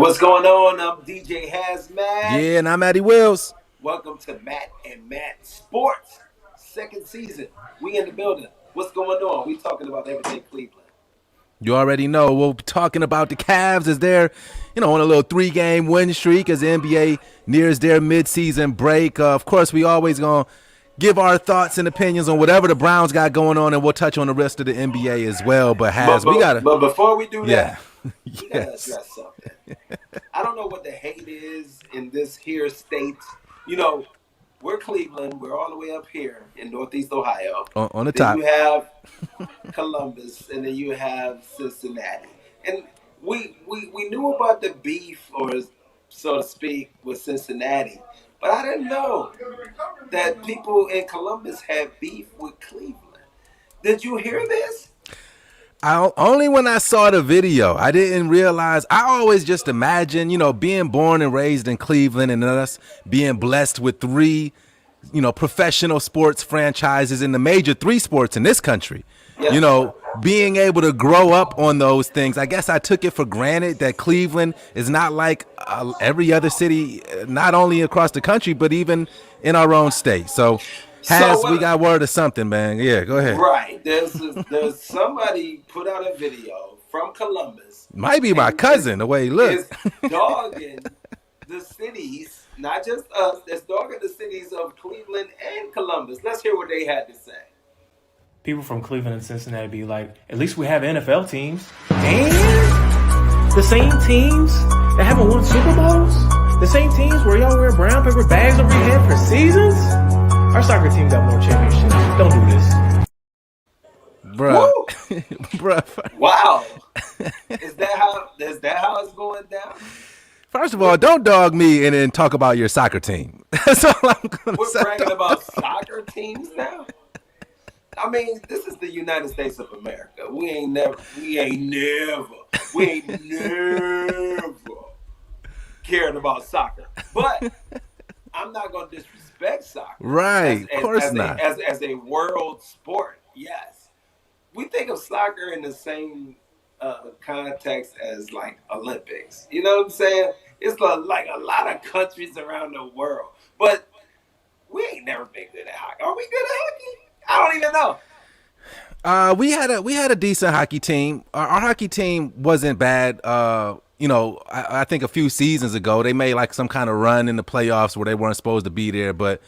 what's going on? I'm DJ Hazmat. Yeah, and I'm Addy Wills. Welcome to Matt and Matt Sports, second season. We in the building. What's going on? We talking about everything Cleveland. You already know we'll be talking about the Cavs as they're, on a little 3-game win streak as the NBA nears their midseason break. Of course, we always gonna give our thoughts and opinions on whatever the Browns got going on, and we'll touch on the rest of the NBA as well. But we gotta. But before we do that, we yes. gotta address something. I don't know what the hate is in this here state. We're Cleveland. We're all the way up here in Northeast Ohio. On the then top. You have Columbus, and then you have Cincinnati. And we knew about the beef, or so to speak, with Cincinnati. But I didn't know that people in Columbus had beef with Cleveland. Did you hear this? Only when I saw the video, I didn't realize. I always just imagine, being born and raised in Cleveland and us being blessed with 3, professional sports franchises in the major 3 sports in this country. Yes. Being able to grow up on those things. I guess I took it for granted that Cleveland is not like every other city, not only across the country, but even in our own state. So we got word of something, man. Yeah, go ahead. Right. There's somebody put out a video from Columbus. Might be my cousin, the way he looks. It's dogging the cities, not just us. It's dogging the cities of Cleveland and Columbus. Let's hear what they had to say. People from Cleveland and Cincinnati be like, at least we have NFL teams. And the same teams that haven't won Super Bowls? The same teams where y'all wear brown paper bags over your head for seasons? Our soccer team got more championships. Don't do this. Bruh. Bruh. Wow. Is that how it's going down? First of all, don't dog me and then talk about your soccer team. That's all I'm going to say. We're bragging about soccer teams now? I mean, this is the United States of America. We ain't never cared about soccer. But I'm not going to disrespect soccer. Right, of course not. As a world sport, yes. We think of soccer in the same context as like Olympics. You know what I'm saying? It's like a lot of countries around the world. But we ain't never been good at hockey. Are we good at hockey? I don't even know. We had a decent hockey team. Our hockey team wasn't bad. I think a few seasons ago they made like some kind of run in the playoffs where they weren't supposed to be there. But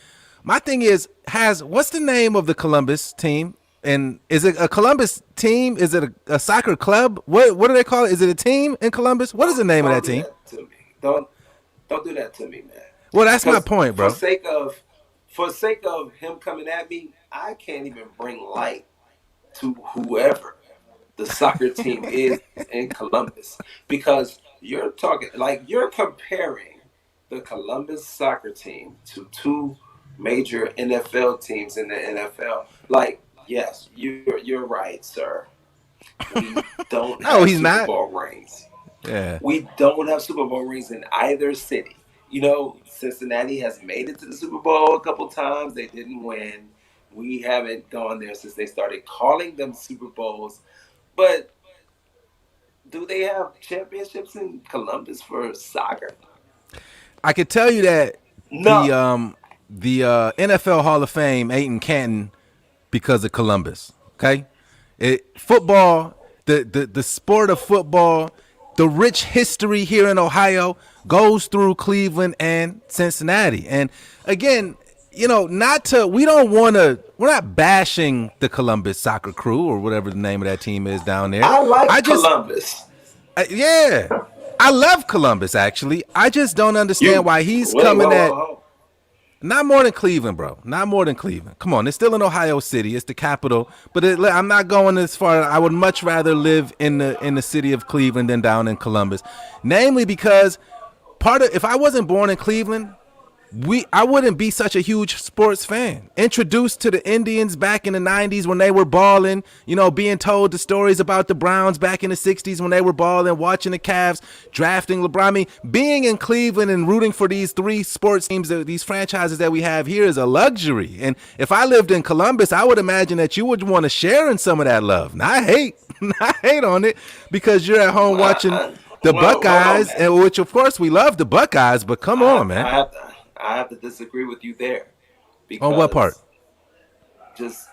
my thing is, what's the name of the Columbus team? And is it a Columbus team? Is it a soccer club? What do they call it? Is it a team in Columbus? What is the name of that team? Don't do that to me, man. Well, that's my point, bro. For sake of him coming at me, I can't even bring light to whoever the soccer team is in Columbus, because you're comparing the Columbus soccer team to 2 major NFL teams in the NFL. Like, yes, you're right, sir. We don't have Super Bowl rings. Yeah. We don't have Super Bowl rings in either city. Cincinnati has made it to the Super Bowl a couple times. They didn't win. We haven't gone there since they started calling them Super Bowls. But do they have championships in Columbus for soccer? I could tell you that no. the NFL Hall of Fame ain't in Canton because of Columbus. Okay, football, the sport of football, the rich history here in Ohio goes through Cleveland and Cincinnati. And again, we're not bashing the Columbus soccer crew or whatever the name of that team is down there. I like Columbus. I love Columbus, actually. I just don't understand why he's coming at. Not more than Cleveland, bro. Not more than Cleveland. Come on, it's still in Ohio City. It's the capital. But I'm not going as far. I would much rather live in the city of Cleveland than down in Columbus. Namely because if I wasn't born in Cleveland, I wouldn't be such a huge sports fan. Introduced to the Indians back in the 90s when they were balling, being told the stories about the Browns back in the 60s when they were balling, watching the Cavs, drafting LeBron. I mean, being in Cleveland and rooting for these 3 sports teams, these franchises that we have here is a luxury. And if I lived in Columbus, I would imagine that you would want to share in some of that love. Not hate on it because you're at home watching the Well, hold on, Buckeyes, man. and which of course we love the Buckeyes, but come I on, have, man. I have to disagree with you there On what part? because just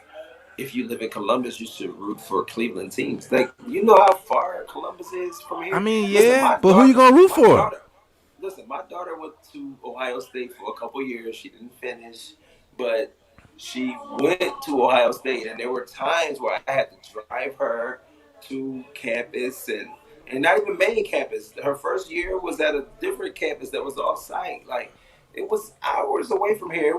if you live in Columbus, you should root for Cleveland teams. Like, you know how far Columbus is from I here. mean, Listen, yeah, but who you gonna root my for? daughter. Listen, my daughter went to Ohio State for a couple years. She didn't finish, but she went to Ohio State, and there were times where I had to drive her to campus and not even main campus. Her first year was at a different campus that was off site. Like, it was hours away from here.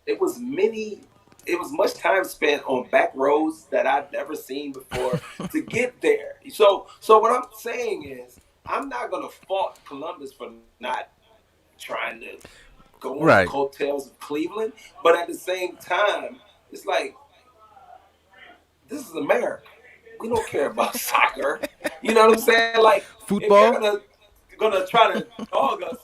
It was many. It was much time spent on back roads that I'd never seen before to get there. So what I'm saying is, I'm not gonna fault Columbus for not trying to go on Right. the coattails of Cleveland, but at the same time, it's like, this is America. We don't care about soccer. You know what I'm saying? Like, Football? if you're gonna try to dog us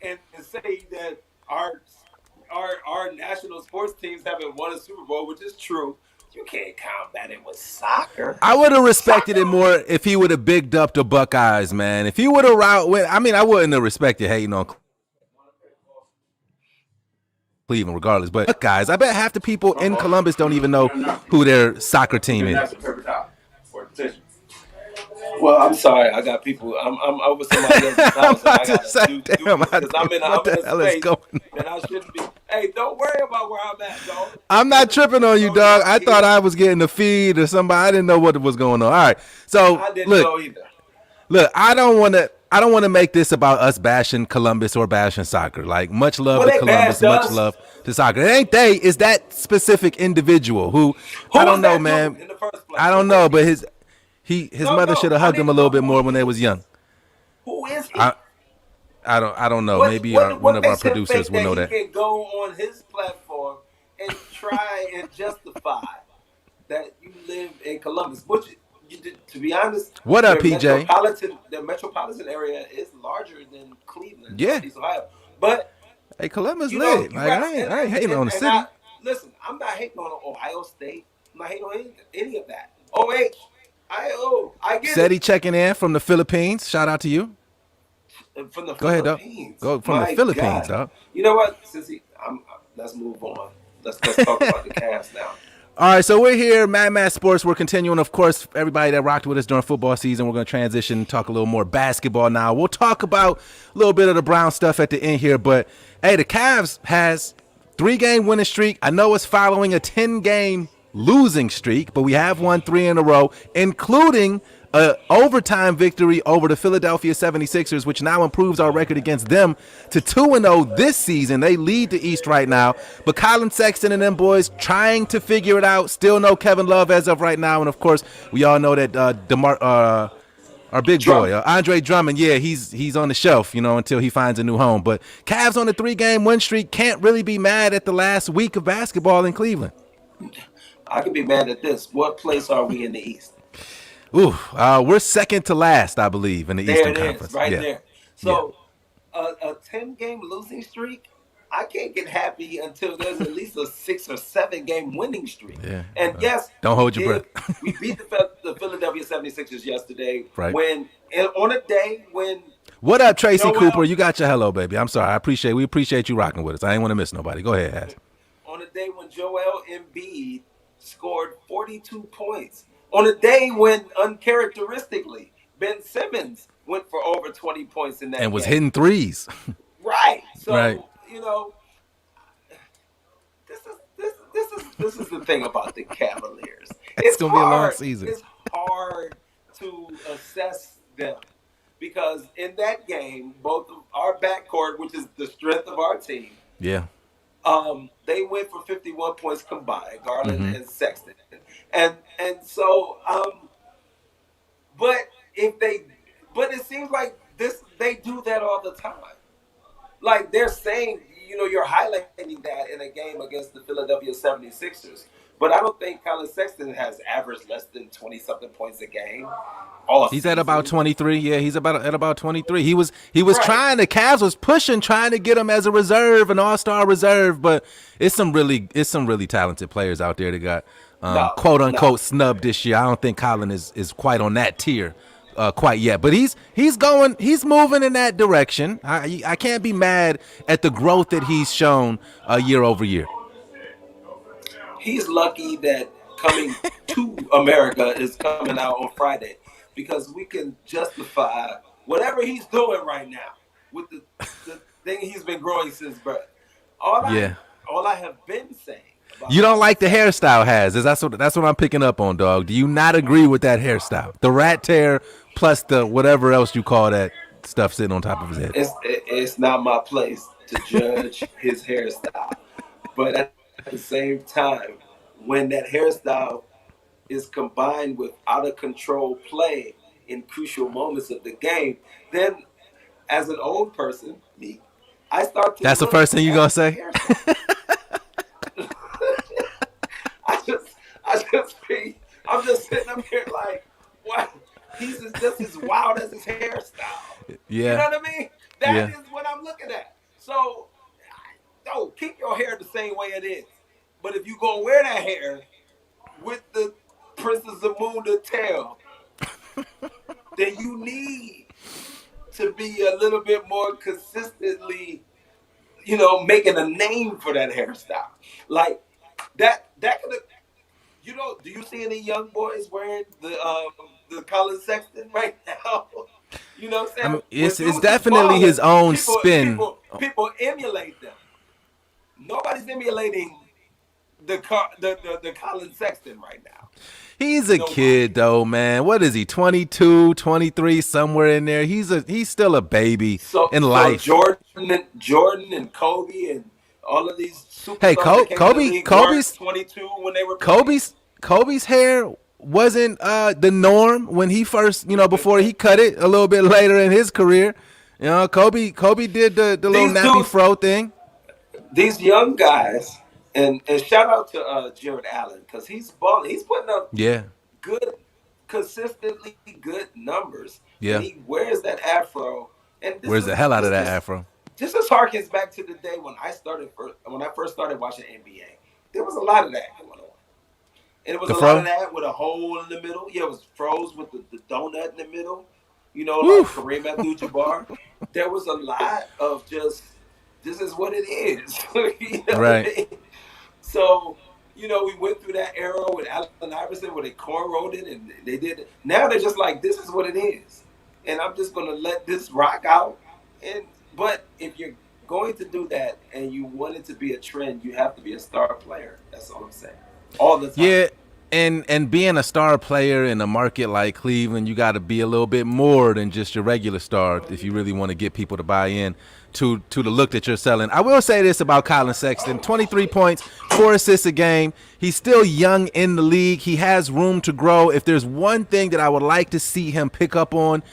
and say that our national sports teams haven't won a Super Bowl, which is true, you can't combat it with soccer. I would have respected it more if he would have bigged up the Buckeyes, man. If he would have I mean, I wouldn't have respected hating on Cleveland regardless. But Buckeyes, I bet half the people in Columbus don't even know who their soccer team is. Well, I'm sorry. I got people. I'm over somebody else's house. I'm And I about to got say, to do damn, because I'm in what the a hell is space going that I shouldn't be. Hey, don't worry about where I'm at, dog. I'm not tripping on you, dog. I thought I was getting the feed or somebody. I didn't know what was going on. All right. So I didn't look, know either. Look, I don't want to make this about us bashing Columbus or bashing soccer. Like, much love Well, to they Columbus, bashed much us. love to soccer. It ain't they, it's that specific individual who I Who don't was know, that man. dude in the first place? I don't know, but his No, mother no, should have I hugged him a didn't little know bit who more he when they is. was young. Who is he? I don't know. What- Maybe what one of our makes him producers think will know that. He can go on his platform and try and justify that you live in Columbus. Which, to be honest, What up, their PJ? The metropolitan area is larger than Cleveland, Yeah. Northeast Ohio. But Hey, Columbus you know, lit. you Like, got- I ain't hating on the and city. listen, I'm not hating on Ohio State. I'm not hating on any of that. I get Said it. he checking in from the Philippines. Shout out to you. From the Go ahead, dog. Philippines. Go from the My Philippines, God. dog. You know what? Let's move on. Let's talk about the Cavs now. All right, so we're here, Mad Mad Sports. We're continuing, of course, everybody that rocked with us during football season. We're going to transition and talk a little more basketball now. We'll talk about a little bit of the Brown stuff at the end here, but hey, the Cavs has 3-game winning streak. I know it's following a 10-game losing streak, but we have won 3 in a row, including a overtime victory over the Philadelphia 76ers, which now improves our record against them to 2-0 this season. They lead the East right now, but Colin Sexton and them boys trying to figure it out. Still no Kevin Love as of right now, and of course, we all know that our big boy, Andre Drummond, yeah, he's on the shelf, until he finds a new home. But Cavs on a 3-game win streak, can't really be mad at the last week of basketball in Cleveland. I could be mad at this. What place are we in the East? Ooh, we're second to last, I believe, in the Eastern There it Conference. is, right Yeah. there. So, a 10-game losing streak, I can't get happy until there's at least a 6 or 7-game winning streak. Yeah. And yes, Don't hold your breath. We beat the Philadelphia 76ers yesterday. Right. On a day when What up, Tracy Joel- Cooper? You got your hello, baby. I'm sorry. We appreciate you rocking with us. I ain't want to miss nobody. Go ahead, Haz. on a day when Joel Embiid scored 42 points. On a day when, uncharacteristically, Ben Simmons went for over 20 points in that And was game. hitting threes. Right. So, Right. This is the thing about the Cavaliers. It's gonna be a long season. It's hard to assess them because in that game, both of our backcourt, which is the strength of our team, Yeah. they went for 51 points combined, Garland Mm-hmm. and Sexton, and so, but it seems like they do that all the time. Like they're saying, you're highlighting that in a game against the Philadelphia 76ers, but I don't think Colin Sexton has averaged less than 20-something points a game. He's at about 23. Yeah, he's at about 23. He was Right. trying. The Cavs was pushing, trying to get him as a reserve, an all-star reserve. But it's some really talented players out there that got quote unquote snubbed this year. I don't think Colin is quite on that tier quite yet, but he's moving in that direction. I can't be mad at the growth that he's shown year over year. He's lucky that coming to America is coming out on Friday, because we can justify whatever he's doing right now with the thing he's been growing since birth. All I have been saying. You don't like the hairstyle that's what I'm picking up on, dog. Do you not agree with that hairstyle? The rat tail plus the whatever else you call that stuff sitting on top of his head. It's not my place to judge his hairstyle. But at the same time, when that hairstyle is combined with out of control play in crucial moments of the game, then as an old person, I start to. That's the first thing you're gonna say? I'm just sitting up here like, what? He's just as wild as his hairstyle. Yeah. You know what I mean? That is what I'm looking at. So, keep your hair the same way it is. But if you gonna wear that hair with the Princess Zamunda tail, then you need to be a little bit more consistently, making a name for that hairstyle. Like that could have. Do you see any young boys wearing the Colin Sexton right now? You know what I'm saying? It's definitely his own spin. People emulate them. Nobody's emulating the Colin Sexton right now. He's a kid though, man. What is he? 22, 23, somewhere in there. He's still a baby in life. Jordan and Kobe and all of these superstars. Hey, Kobe's 22 when they were Kobe's hair wasn't the norm when he first, before he cut it a little bit later in his career. Kobe did the little nappy fro thing. These young guys, and shout out to Jared Allen, because he's balling. He's putting up consistently good numbers. Yeah. And he wears that afro. And wears the hell out of that afro. This harkens back to the day when I first started watching NBA. There was a lot of that going on. And it was lot of that with a hole in the middle. Yeah, it was froze with the donut in the middle. Like Kareem Abdul-Jabbar. There was a lot of just, this is what it is. Right. I mean? So, we went through that era with Allen Iverson where they cornrowed it and they did it. Now they're just like, this is what it is. And I'm just going to let this rock out. But if you're going to do that and you want it to be a trend, you have to be a star player. That's all I'm saying. All the time. Yeah, and being a star player in a market like Cleveland, you got to be a little bit more than just your regular star if you really want to get people to buy in to the look that you're selling. I will say this about Colin Sexton: 23 points, 4 assists a game. He's still young in the league. He has room to grow. If there's one thing that I would like to see him pick up on,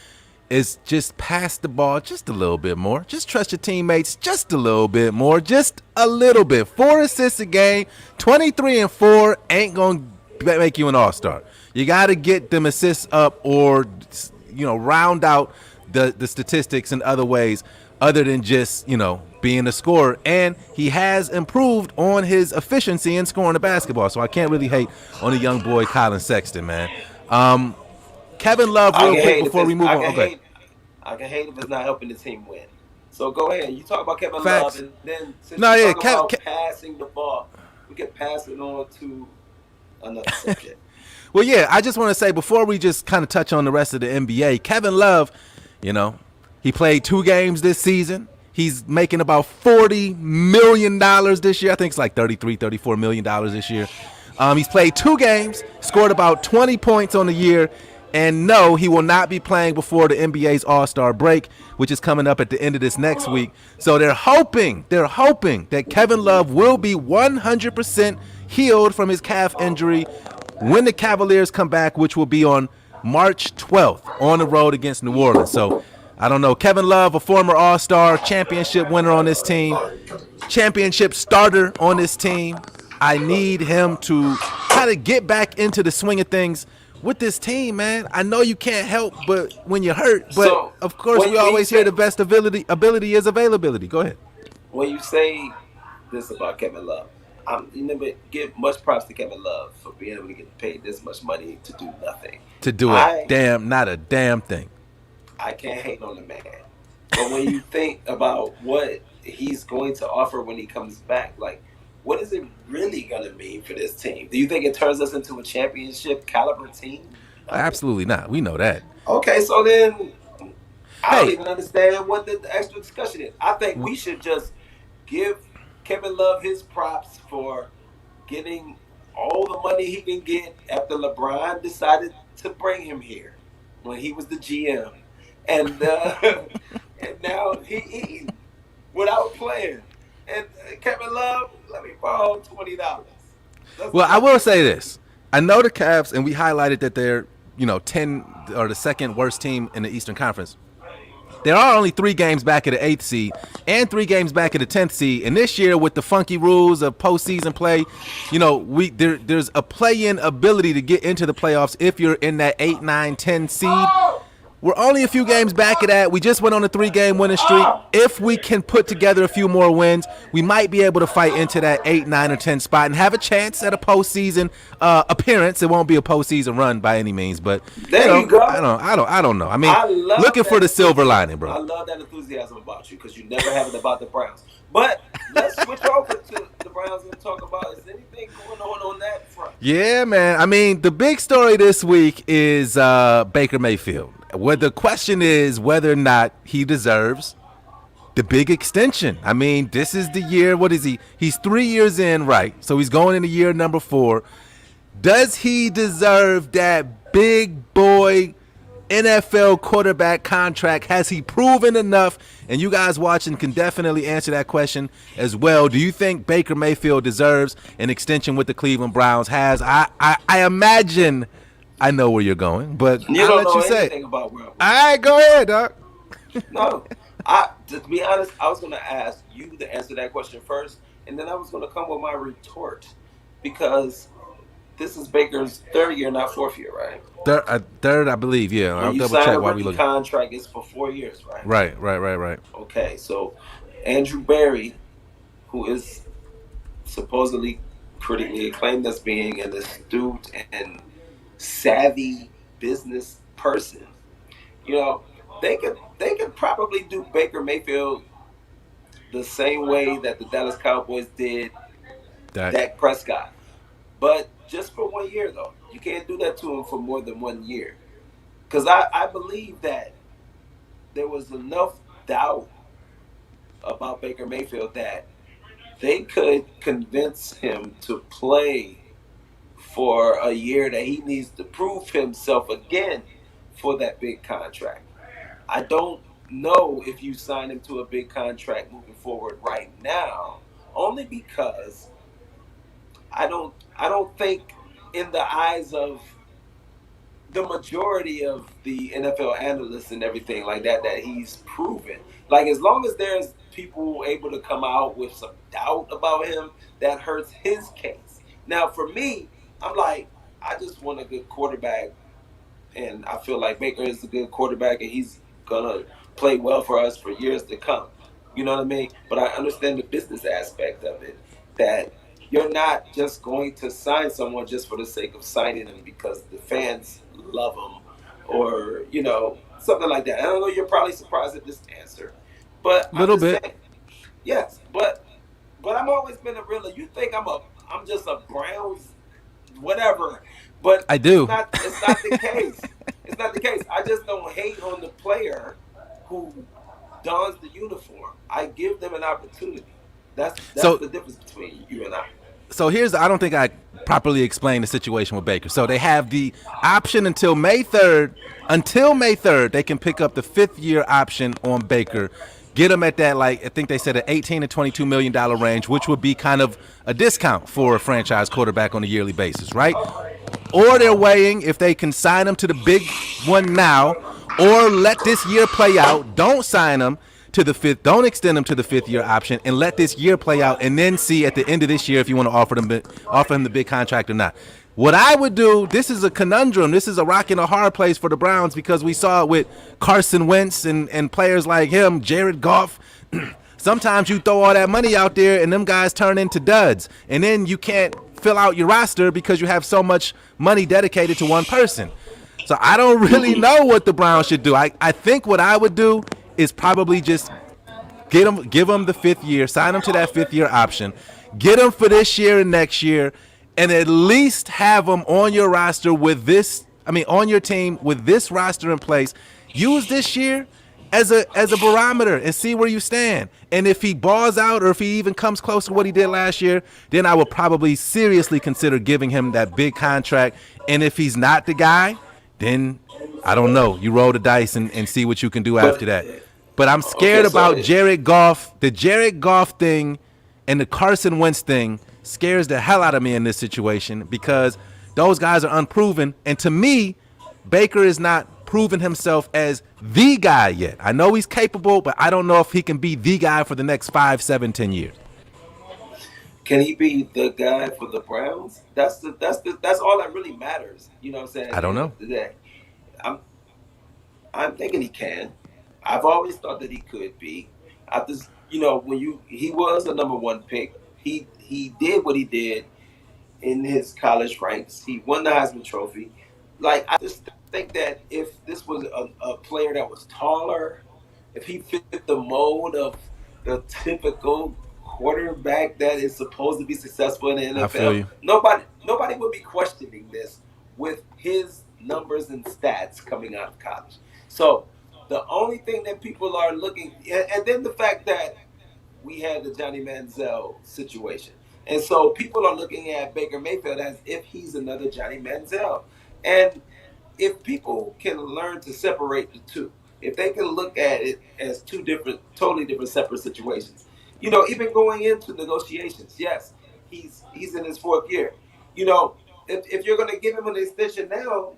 is just pass the ball just a little bit more. Just trust your teammates just a little bit more. Just a little bit. 4 assists a game, 23 and 4 ain't going to make you an all-star. You got to get them assists up or, round out the statistics in other ways other than just, being a scorer. And he has improved on his efficiency in scoring the basketball. So I can't really hate on the young boy Colin Sexton, man. Kevin Love, real quick before we move on. Okay. I can hate if it's not helping the team win. So go ahead. You talk about Kevin Facts. Love, and then since you talk about passing the ball, we can pass it on to another subject. Well, yeah, I just want to say before we just kind of touch on the rest of the NBA, Kevin Love, he played 2 games this season. He's making about $40 million this year. I think it's like $34 million this year. He's played 2 games, scored about 20 points on the year. And no, he will not be playing before the NBA's All-Star break, which is coming up at the end of this next week. So they're hoping that Kevin Love will be 100% healed from his calf injury when the Cavaliers come back, which will be on March 12th on the road against New Orleans. So I don't know. Kevin Love, a former All-Star, championship winner on this team, championship starter on this team. I need him to kind of get back into the swing of things with this team, man. I know you can't help but when you're hurt, but so, of course we always hear the best ability is availability. Go ahead. When you say this about Kevin Love, give much props to Kevin Love for being able to get paid this much money to do nothing. To do not a damn thing. I can't hate on the man. But when you think about what he's going to offer when he comes back, like, what is it really going to mean for this team? Do you think it turns us into a championship caliber team? Absolutely not. We know that. Okay, so then I don't even understand what the extra discussion is. I think we should just give Kevin Love his props for getting all the money he can get after LeBron decided to bring him here when he was the GM. And and now he without playing. And Kevin Love, let me borrow $20. Well, I will say this. I know the Cavs, and we highlighted that they're, 10 or the second worst team in the Eastern Conference. There are only 3 games back at the 8th seed and 3 games back at the 10th seed. And this year, with the funky rules of postseason play, there's a play-in ability to get into the playoffs if you're in that 8, 9, 10 seed. We're only a few games back of that. We just went on a 3-game winning streak. If we can put together a few more wins, we might be able to fight into that 8, 9, or 10 spot and have a chance at a postseason appearance. It won't be a postseason run by any means, but there you go. I don't know. I mean, looking for the silver lining, bro. I love that enthusiasm about you because you never have it about the Browns. But let's switch over to the Browns and talk about, is anything going on that front? Yeah, man. I mean, the big story this week is Baker Mayfield. Where the question is whether or not he deserves the big extension. I mean, this is the year. What is he? He's 3 years in, right? So he's going into year number 4. Does he deserve that big boy NFL quarterback contract? Has he proven enough? And you guys watching can definitely answer that question as well. Do you think Baker Mayfield deserves an extension with the Cleveland Browns? I imagine I know where you're going, but I'll let you say. About where all right, go ahead, Doc. No, to be honest, I was going to ask you to answer that question first, and then I was going to come with my retort, because this is Baker's 3rd year, not 4th year, right? Third, I believe. Yeah, when I'll you double sign check a while we rookie look. Contract is for 4 years, right? Right. Okay, so Andrew Berry, who is supposedly critically acclaimed as being an astute and savvy business person, they could probably do Baker Mayfield the same way that the Dallas Cowboys did Dak Prescott, but just for 1 year though. You can't do that to him for more than 1 year, because I believe that there was enough doubt about Baker Mayfield that they could convince him to play for a year, that he needs to prove himself again for that big contract. I don't know if you sign him to a big contract moving forward right now, only because I don't think, in the eyes of the majority of the NFL analysts and everything like that, that he's proven. Like, as long as there's people able to come out with some doubt about him, that hurts his case. Now, for me, I'm like, I just want a good quarterback, and I feel like Baker is a good quarterback, and he's going to play well for us for years to come. You know what I mean? But I understand the business aspect of it, that you're not just going to sign someone just for the sake of signing them because the fans love them, or, something like that. I don't know, you're probably surprised at this answer, but a little bit. Saying, yes, but I've always been a realist. You think I'm just a Browns whatever, but I do. It's not the case. It's not the case. I just don't hate on the player who dons the uniform. I give them an opportunity. That's the difference between you and I. So I don't think I properly explained the situation with Baker. So they have the option until May 3rd. Until May 3rd, they can pick up the 5th year option on Baker. Get him at that, I think they said, an $18 to $22 million range, which would be kind of a discount for a franchise quarterback on a yearly basis, right? Or they're weighing if they can sign him to the big one now, or let this year play out. Don't sign him to the 5th. Don't extend him to the 5th year option, and let this year play out, and then see at the end of this year if you want to offer him the big contract or not. What I would do, this is a conundrum. This is a rock and a hard place for the Browns, because we saw it with Carson Wentz and players like him, Jared Goff, Sometimes you throw all that money out there and them guys turn into duds. And then you can't fill out your roster because you have so much money dedicated to one person. So I don't really know what the Browns should do. I think what I would do is probably just give them the 5th year, sign them to that 5th year option, get them for this year and next year, and at least have them on your roster with this. I mean, on your team with this roster in place. Use this year as a barometer and see where you stand. And if he balls out or if he even comes close to what he did last year, then I would probably seriously consider giving him that big contract. And if he's not the guy, then I don't know. You roll the dice and see what you can do after that. But I'm scared about Jared Goff. The Jared Goff thing and the Carson Wentz thing scares the hell out of me in this situation because those guys are unproven. And to me, Baker is not proven himself as the guy yet. I know he's capable, but I don't know if he can be the guy for the next 5, 7, 10 years. Can he be the guy for the Browns? That's all that really matters. You know what I'm saying? I don't know. I'm thinking he can. I've always thought that he could be. I just, he was a number 1 pick. He did what he did in his college ranks. He won the Heisman Trophy. Like, I just think that if this was a player that was taller, if he fit the mold of the typical quarterback that is supposed to be successful in the NFL, nobody would be questioning this with his numbers and stats coming out of college. So the only thing that people are looking, and then the fact that we had the Johnny Manziel situation. And so people are looking at Baker Mayfield as if he's another Johnny Manziel. And if people can learn to separate the two, if they can look at it as two totally different separate situations, even going into negotiations, yes, he's in his 4th year. If you're going to give him an extension now,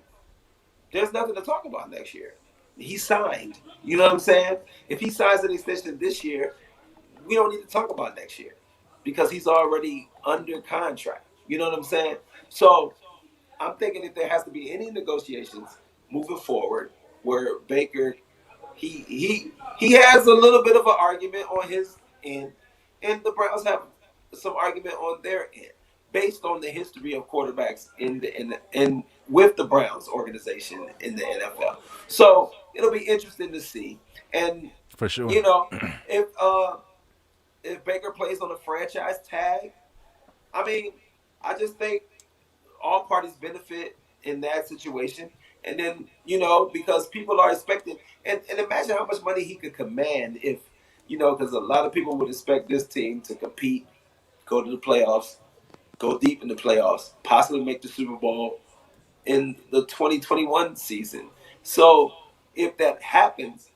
there's nothing to talk about next year. He signed. You know what I'm saying? If he signs an extension this year, we don't need to talk about next year because he's already under contract. You know what I'm saying? So I'm thinking if there has to be any negotiations moving forward where Baker, he has a little bit of an argument on his end, and the Browns have some argument on their end based on the history of quarterbacks in with the Browns organization in the NFL. So it'll be interesting to see. And for sure, if Baker plays on a franchise tag, I mean, I just think all parties benefit in that situation. And then, because people are expecting, and imagine how much money he could command if, because a lot of people would expect this team to compete, go to the playoffs, go deep in the playoffs, possibly make the Super Bowl in the 2021 season. So if that happens,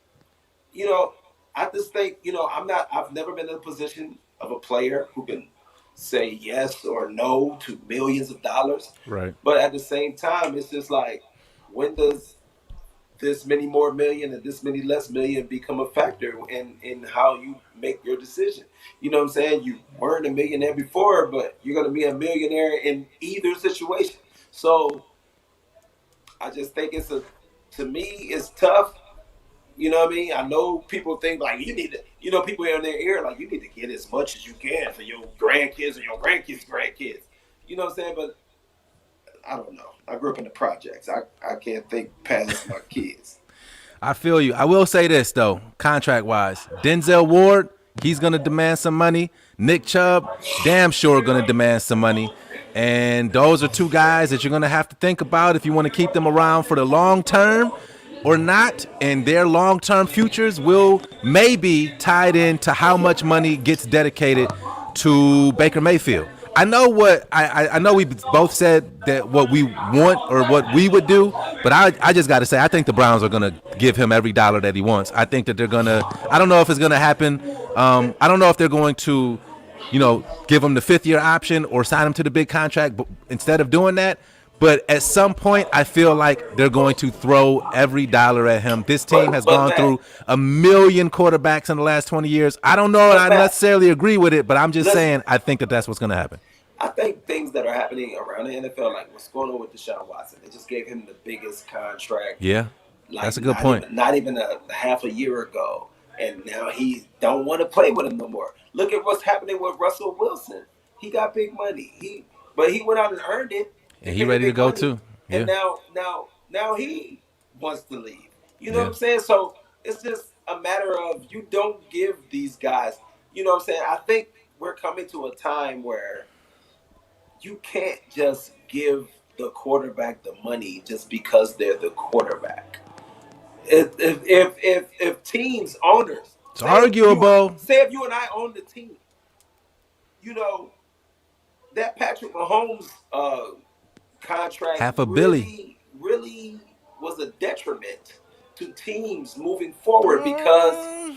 I just think, I've never been in a position of a player who can say yes or no to millions of dollars. Right. But at the same time, it's just like, when does this many more million and this many less million become a factor in how you make your decision? You know what I'm saying? You weren't a millionaire before, but you're going to be a millionaire in either situation. So I just think to me, it's tough. You know what I mean? I know people think like you need to, people in their ear, like you need to get as much as you can for your grandkids or your grandkids' grandkids. You know what I'm saying? But I don't know. I grew up in the projects. I can't think past my kids. I feel you. I will say this, though, contract-wise. Denzel Ward, he's going to demand some money. Nick Chubb, damn sure going to demand some money. And those are two guys that you're going to have to think about if you want to keep them around for the long term or not. And their long-term futures will maybe tied into how much money gets dedicated to Baker Mayfield. I know what I know. We both said that what we want or what we would do, but I just got to say I think the Browns are gonna give him every dollar that he wants. I think that they're gonna. I don't know if it's gonna happen. I don't know if they're going to, give him the 5th year option or sign him to the big contract. But instead of doing that, but at some point, I feel like they're going to throw every dollar at him. This team has gone through a million quarterbacks in the last 20 years. I don't know. I necessarily agree with it, but I'm just saying I think that that's what's going to happen. I think things that are happening around the NFL, like what's going on with Deshaun Watson, they just gave him the biggest contract. Yeah, that's a good point. Not even a half a year ago. and now he don't want to play with him no more. Look at what's happening with Russell Wilson. He got big money. But he went out and earned it. And he ready to go too. Yeah. And now he wants to leave. You know what I'm saying? So it's just a matter of you don't give these guys. You know what I'm saying? I think we're coming to a time where you can't just give the quarterback the money just because they're the quarterback. If teams, owners, it's arguable. Say if you and I own the team, you know, that Patrick Mahomes contract $500 million really was a detriment to teams moving forward because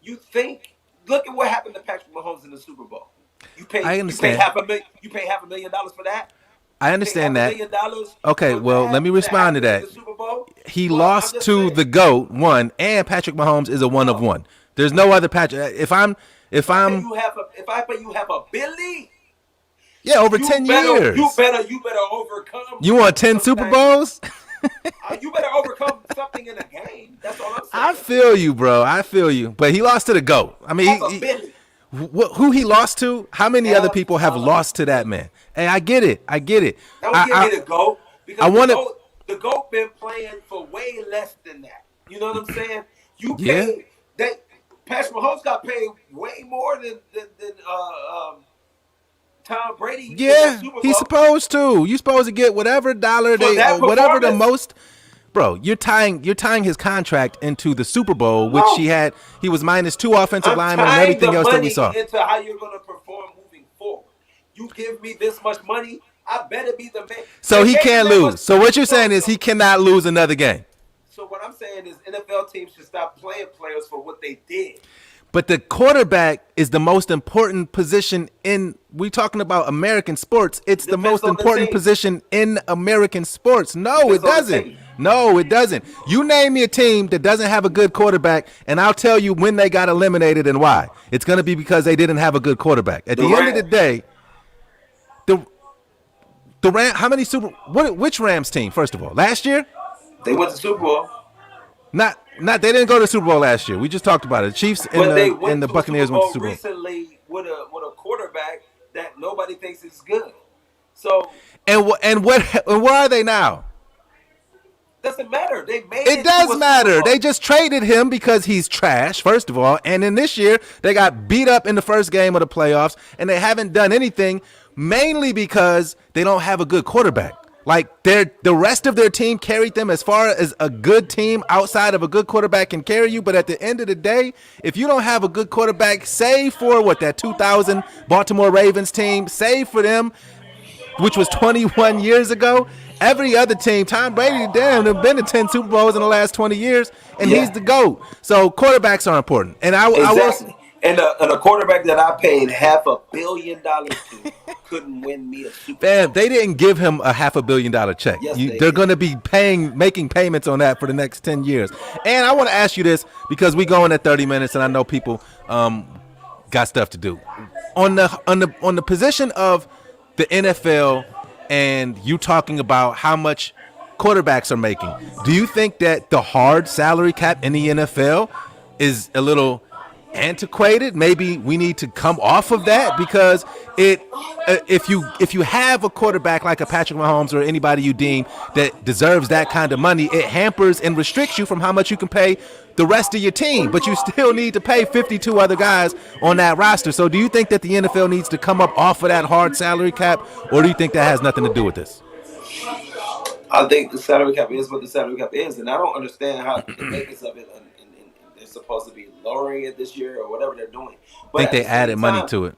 you think, look at what happened to Patrick Mahomes in the Super Bowl. I understand. You pay $500,000 for that. I understand that. Okay, well, let me respond to that. He lost to the GOAT, one, and Patrick Mahomes is a one of one. There's no other Patrick. If I pay you $500 million, yeah, over 10 years. You better overcome. You want 10 Super Bowls? You better overcome something in a game. That's all I'm saying. I feel you, bro. I feel you. But he lost to the GOAT. I mean, who he lost to? How many other people have lost to that man? Hey, I get it. Don't give me the GOAT. Because the GOAT been playing for way less than that. You know what I'm saying? Patrick Mahomes got paid way more than Tom Brady. Yeah, he's supposed to. You're supposed to get whatever dollar whatever the most. Bro, you're tying his contract into the Super Bowl, which he was minus 2 offensive linemen and everything else that we saw. Into how you're going to perform moving forward. You give me this much money, I better be the man. So he can't lose. So what you're saying is he cannot lose another game. So what I'm saying is NFL teams should stop playing players for what they did. But the quarterback is the most important position we're talking about American sports. It's the most important position in American sports. No, it doesn't. No, it doesn't. You name me a team that doesn't have a good quarterback, and I'll tell you when they got eliminated and why. It's going to be because they didn't have a good quarterback. At the end of the day, the Rams, which Rams team, first of all? Last year? They went to the Super Bowl. They didn't go to the Super Bowl last year. We just talked about it. The Chiefs and the Buccaneers went to the Super Bowl recently with a quarterback that nobody thinks is good. So and where are they now? Doesn't matter. It does matter. They just traded him because he's trash, first of all. And then this year, they got beat up in the first game of the playoffs, and they haven't done anything, mainly because they don't have a good quarterback. Like, the rest of their team carried them as far as a good team outside of a good quarterback can carry you. But at the end of the day, if you don't have a good quarterback, save for that 2000 Baltimore Ravens team, save for them, which was 21 years ago. Every other team, Tom Brady, have been to 10 Super Bowls in the last 20 years, and he's the GOAT. So quarterbacks are important. And And a quarterback that I paid $500 million to couldn't win me a Super Bowl. They didn't give him a $500 million check. Yes, they're going to be making payments on that for the next 10 years. And I want to ask you this because we going at 30 minutes, and I know people got stuff to do. On the position of the NFL, and you talking about how much quarterbacks are making, do you think that the hard salary cap in the NFL is a little antiquated? Maybe we need to come off of that because if you have a quarterback like a Patrick Mahomes or anybody you deem that deserves that kind of money, it hampers and restricts you from how much you can pay the rest of your team, but you still need to pay 52 other guys on that roster. So do you think that the NFL needs to come up off of that hard salary cap, or do you think that has nothing to do with this? I think the salary cap is what the salary cap is, and I don't understand how the makers of it they're supposed to be lowering it this year or whatever they're doing. But I think they added money to it.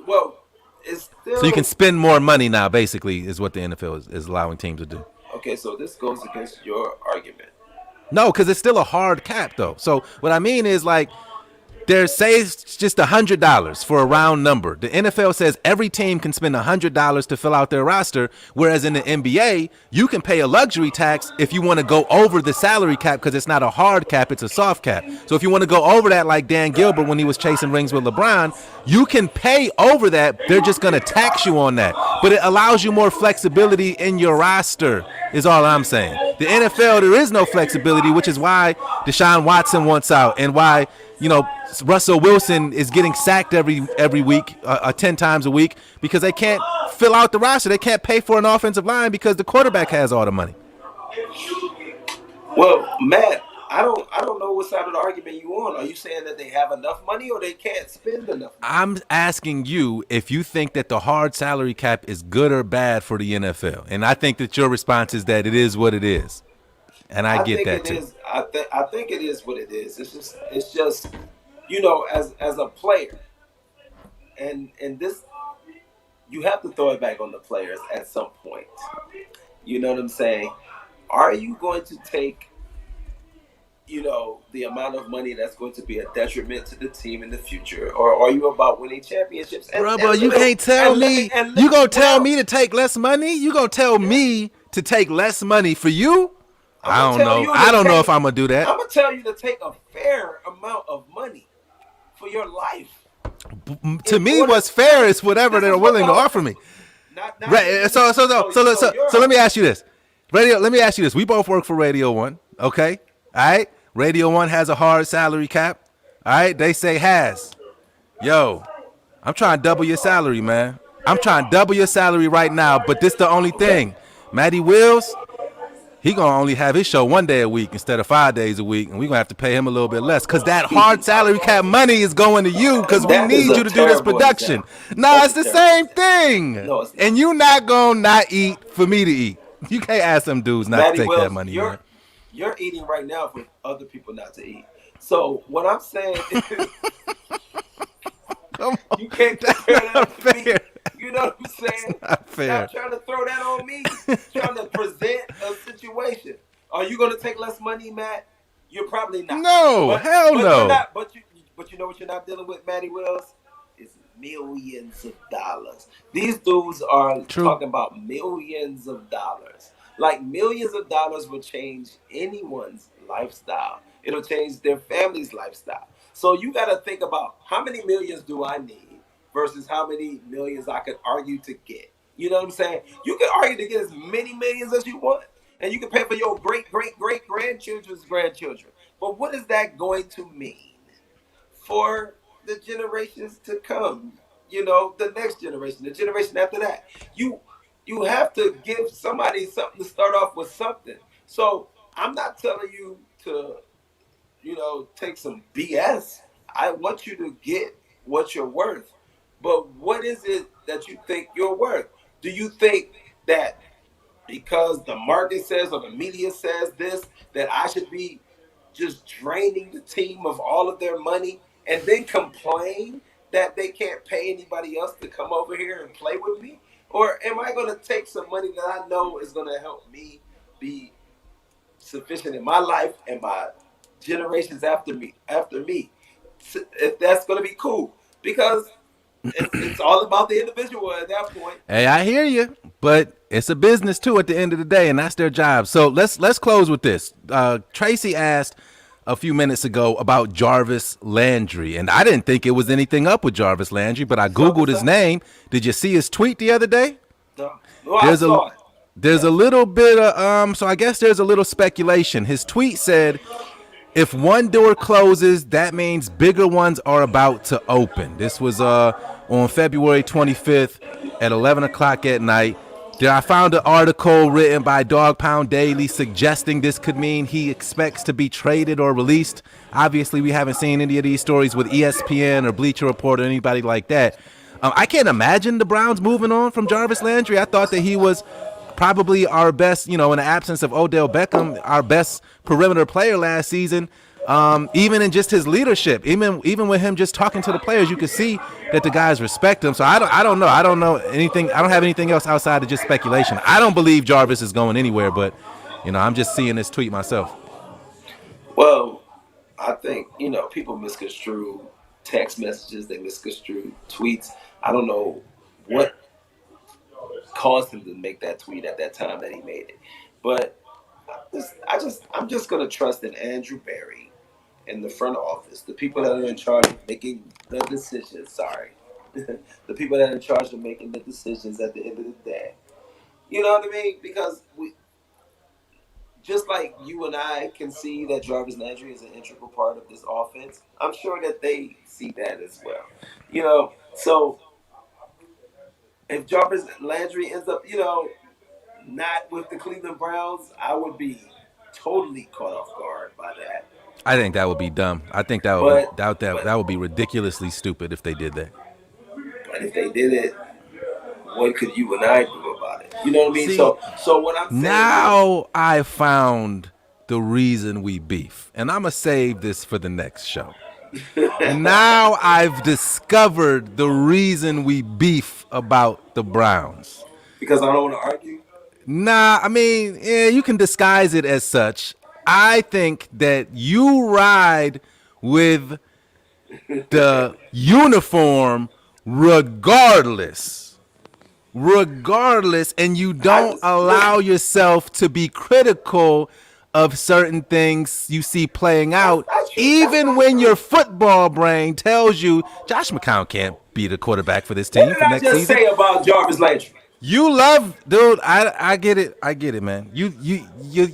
Well, it's still... So you can spend more money now, basically, is what the NFL is allowing teams to do. Okay, so this goes against your argument. No, because it's still a hard cap, though. So what I mean is, like, it's just $100 for a round number. The NFL says every team can spend $100 to fill out their roster, whereas in the NBA, you can pay a luxury tax if you want to go over the salary cap because it's not a hard cap, it's a soft cap. So if you want to go over that like Dan Gilbert when he was chasing rings with LeBron, you can pay over that. They're just going to tax you on that. But it allows you more flexibility in your roster is all I'm saying. The NFL, there is no flexibility, which is why Deshaun Watson wants out, and why Russell Wilson is getting sacked every week, 10 times a week, because they can't fill out the roster. They can't pay for an offensive line because the quarterback has all the money. Well, Matt, I don't know what side of the argument you on. Are you saying that they have enough money or they can't spend enough money? I'm asking you if you think that the hard salary cap is good or bad for the NFL. And I think that your response is that it is what it is. And I get that too. I think it is what it is. It's just as a player, and this, you have to throw it back on the players at some point. You know what I'm saying? Are you going to take the amount of money that's going to be a detriment to the team in the future, or are you about winning championships? Bro, you can't tell me. You gonna tell me to take less money? You gonna tell me to take less money for you? I don't know. I don't know if I'm gonna do that. I'm gonna tell you to take a fair amount of money for your life. To me, what's fair is whatever they're willing to offer me. Right. So let me ask you this. Let me ask you this. We both work for Radio 1, okay? All right? Radio 1 has a hard salary cap. All right? They say has. Yo, I'm trying to double your salary, man. I'm trying to double your salary right now, but this the only thing. Matty Wills, he going to only have his show 1 day a week instead of 5 days a week, and we're going to have to pay him a little bit less because that hard salary cap money is going to you because we need you to do this production. No, it's the same thing. No, and you not going to not eat for me to eat. You can't ask them dudes not to take that money, man. You're eating right now for other people not to eat. So what I'm saying is you can't compare that to me. You know what I'm saying? Not fair. Stop trying to throw that on me. Trying to present a situation. Are you going to take less money, Matt? You're probably not. No, hell no. But you know what you're not dealing with, Matty Wells? It's millions of dollars. These dudes are talking about millions of dollars. Like millions of dollars will change anyone's lifestyle. It'll change their family's lifestyle. So you got to think about how many millions do I need versus how many millions I could argue to get. You know what I'm saying? You can argue to get as many millions as you want. And you can pay for your great-great-great-grandchildren's grandchildren. But what is that going to mean for the generations to come? The next generation, the generation after that. You have to give somebody something to start off with something. So I'm not telling you to, take some BS. I want you to get what you're worth. But what is it that you think you're worth? Do you think that because the market says or the media says this, that I should be just draining the team of all of their money and then complain that they can't pay anybody else to come over here and play with me? Or am I going to take some money that I know is going to help me be sufficient in my life and my generations after me? If that's going to be cool. Because it's all about the individual at that point. Hey, I hear you. But it's a business, too, at the end of the day, and that's their job. So let's close with this. Tracy asked a few minutes ago about Jarvis Landry, and I didn't think it was anything up with Jarvis Landry, but I Googled his name. Did you see his tweet the other day? No, I saw it. There's a little bit of, so I guess there's a little speculation. His tweet said, if one door closes, that means bigger ones are about to open. This was on February 25th at 11 o'clock at night. I found an article written by Dog Pound Daily suggesting this could mean he expects to be traded or released. Obviously, we haven't seen any of these stories with ESPN or Bleacher Report or anybody like that. I can't imagine the Browns moving on from Jarvis Landry. I thought that he was probably our best, in the absence of Odell Beckham, our best perimeter player last season. Even in just his leadership, even with him just talking to the players, you could see that the guys respect him. So I don't know anything. I don't have anything else outside of just speculation. I don't believe Jarvis is going anywhere, but I'm just seeing this tweet myself. Well, I think people misconstrue text messages. They misconstrue tweets. I don't know what caused him to make that tweet at that time that he made it, but I'm just gonna trust in Andrew Berry in the front office, the people that are in charge of making the decisions. The people that are in charge of making the decisions at the end of the day. You know what I mean? Because just like you and I can see that Jarvis Landry is an integral part of this offense, I'm sure that they see that as well. So if Jarvis Landry ends up, not with the Cleveland Browns, I would be totally caught off guard by that. I think that would be dumb. I think that would that would be ridiculously stupid if they did that. But if they did it, what could you and I do about it? You know what I mean? See, so what I'm saying now I found the reason we beef, and I'm gonna save this for the next show. Now I've discovered the reason we beef about the Browns. Because I don't want to argue. Nah, I mean, yeah, you can disguise it as such. I think that you ride with the uniform regardless, and you don't allow yourself to be critical of certain things you see playing out, even when your football brain tells you Josh McCown can't be the quarterback for this team What for did I next just season. say about Jarvis Landry? You love, dude. I get it, man. You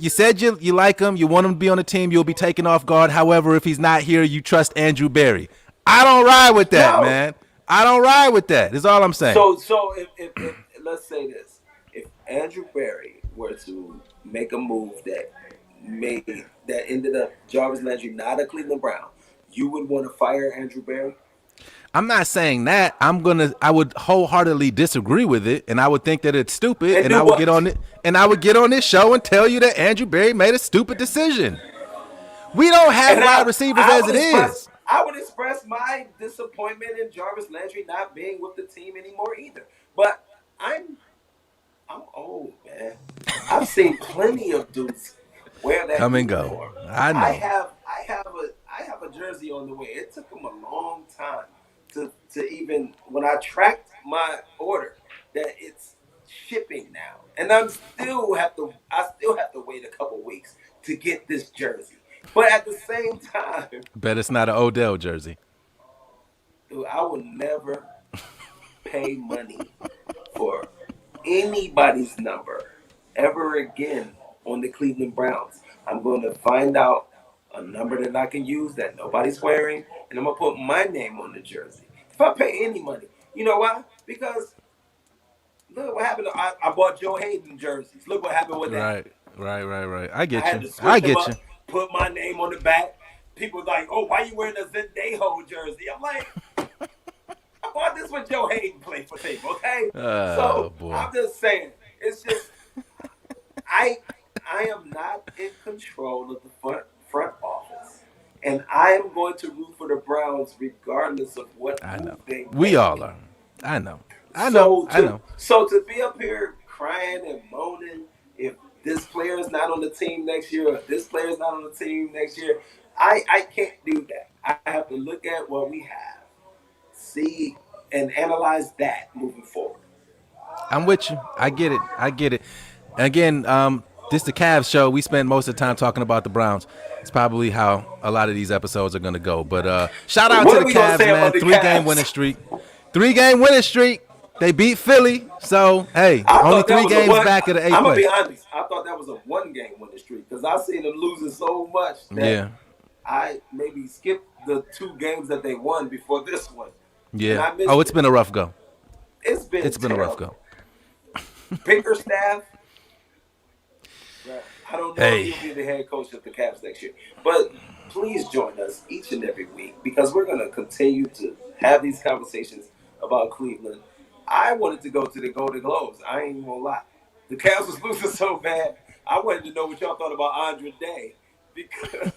said you like him. You want him to be on the team. You'll be taken off guard. However, if he's not here, you trust Andrew Berry. I don't ride with that, man. I don't ride with that. That's all I'm saying. So if let's say this: if Andrew Berry were to make a move that ended up Jarvis Landry not a Cleveland Brown, you would want to fire Andrew Berry? I'm not saying that. I would wholeheartedly disagree with it, and I would think that it's stupid, and I would get on it, and I would get on this show and tell you that Andrew Berry made a stupid decision. We don't have wide receivers as it is. I would express my disappointment in Jarvis Landry not being with the team anymore either. But I'm old, man. I've seen plenty of dudes wear that. Come and go. I know. I have a jersey on the way. It took them a long time to even, when I tracked my order, that it's shipping now, and I still have to wait a couple weeks to get this jersey. But at the same time, bet it's not an Odell jersey. Dude, I will never pay money for anybody's number ever again on the Cleveland Browns. I'm going to find out a number that I can use that nobody's wearing, and I'm going to put my name on the jersey. If I pay any money, you know why? Because look what happened. I bought Joe Hayden jerseys. Look what happened with that. Right. I get you. I get you. Put my name on the back. People are like, "Oh, why you wearing a Zendejo jersey?" I'm like, I bought this when Joe Hayden played for them. Okay, boy. I'm just saying, it's just I am not in control of the front office, and I am going to root for the Browns regardless of what I know. they make. We all are. I know. So to be up here crying and moaning if this player is not on the team next year, or this player is not on the team next year, I can't do that. I have to look at what we have, see, and analyze that moving forward. I'm with you. I get it. Again, this is the Cavs show. We spend most of the time talking about the Browns. It's probably how a lot of these episodes are going to go. But shout out to the Cavs, man. 3-game winning streak. 3-game winning streak. They beat Philly. So, hey, only 3 games back of the 8th place. I'm going to be honest. I thought that was a 1-game winning streak because I've seen them losing so much that I maybe skipped the 2 games that they won before this one. Yeah. Oh, it's been a rough go. It's been a rough go. Bickerstaff. I don't know if he'll be the head coach of the Cavs next year. But please join us each and every week because we're going to continue to have these conversations about Cleveland. I wanted to go to the Golden Globes. I ain't even going to lie. The Cavs was losing so bad, I wanted to know what y'all thought about Andra Day because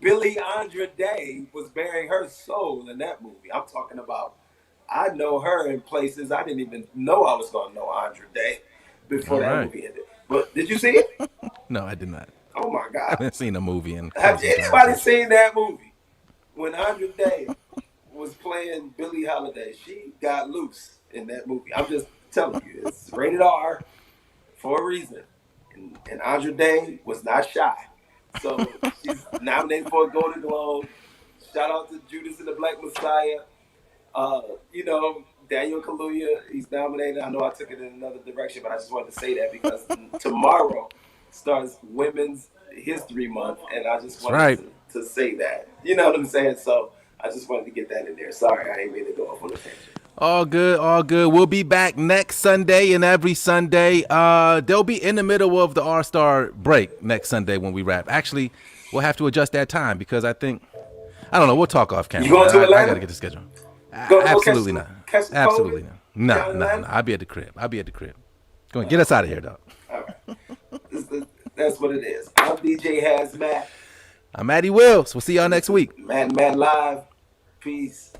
Billie Andra Day was bearing her soul in that movie. I'm talking about, I know her in places I didn't even know I was going to know Andra Day before movie ended. But did you see it? No, I did not. Oh my God! I haven't seen a movie in. Have anybody seen that movie? When Andra Day was playing Billie Holiday, she got loose in that movie. I'm just telling you, it's rated R for a reason. And Andra Day was not shy, so she's nominated for a Golden Globe. Shout out to Judas and the Black Messiah. Daniel Kaluuya, he's nominated. I know I took it in another direction, but I just wanted to say that because tomorrow starts Women's History Month, and I just That's wanted right. to say that. You know what I'm saying? So I just wanted to get that in there. Sorry, I didn't mean to go off on a tangent. All good, all good. We'll be back next Sunday and every Sunday. They'll be in the middle of the All-Star break next Sunday when we wrap. Actually, we'll have to adjust that time because I don't know. We'll talk off camera. You going to Atlanta? I got to get the schedule. Absolutely not. Catch the Absolutely COVID? not. No. I'll be at the crib. Go ahead, get us out of here, dog. All right. That's what it is. I'm DJ Hazmat. I'm Matty Wills. We'll see y'all next week. Matt Live. Peace.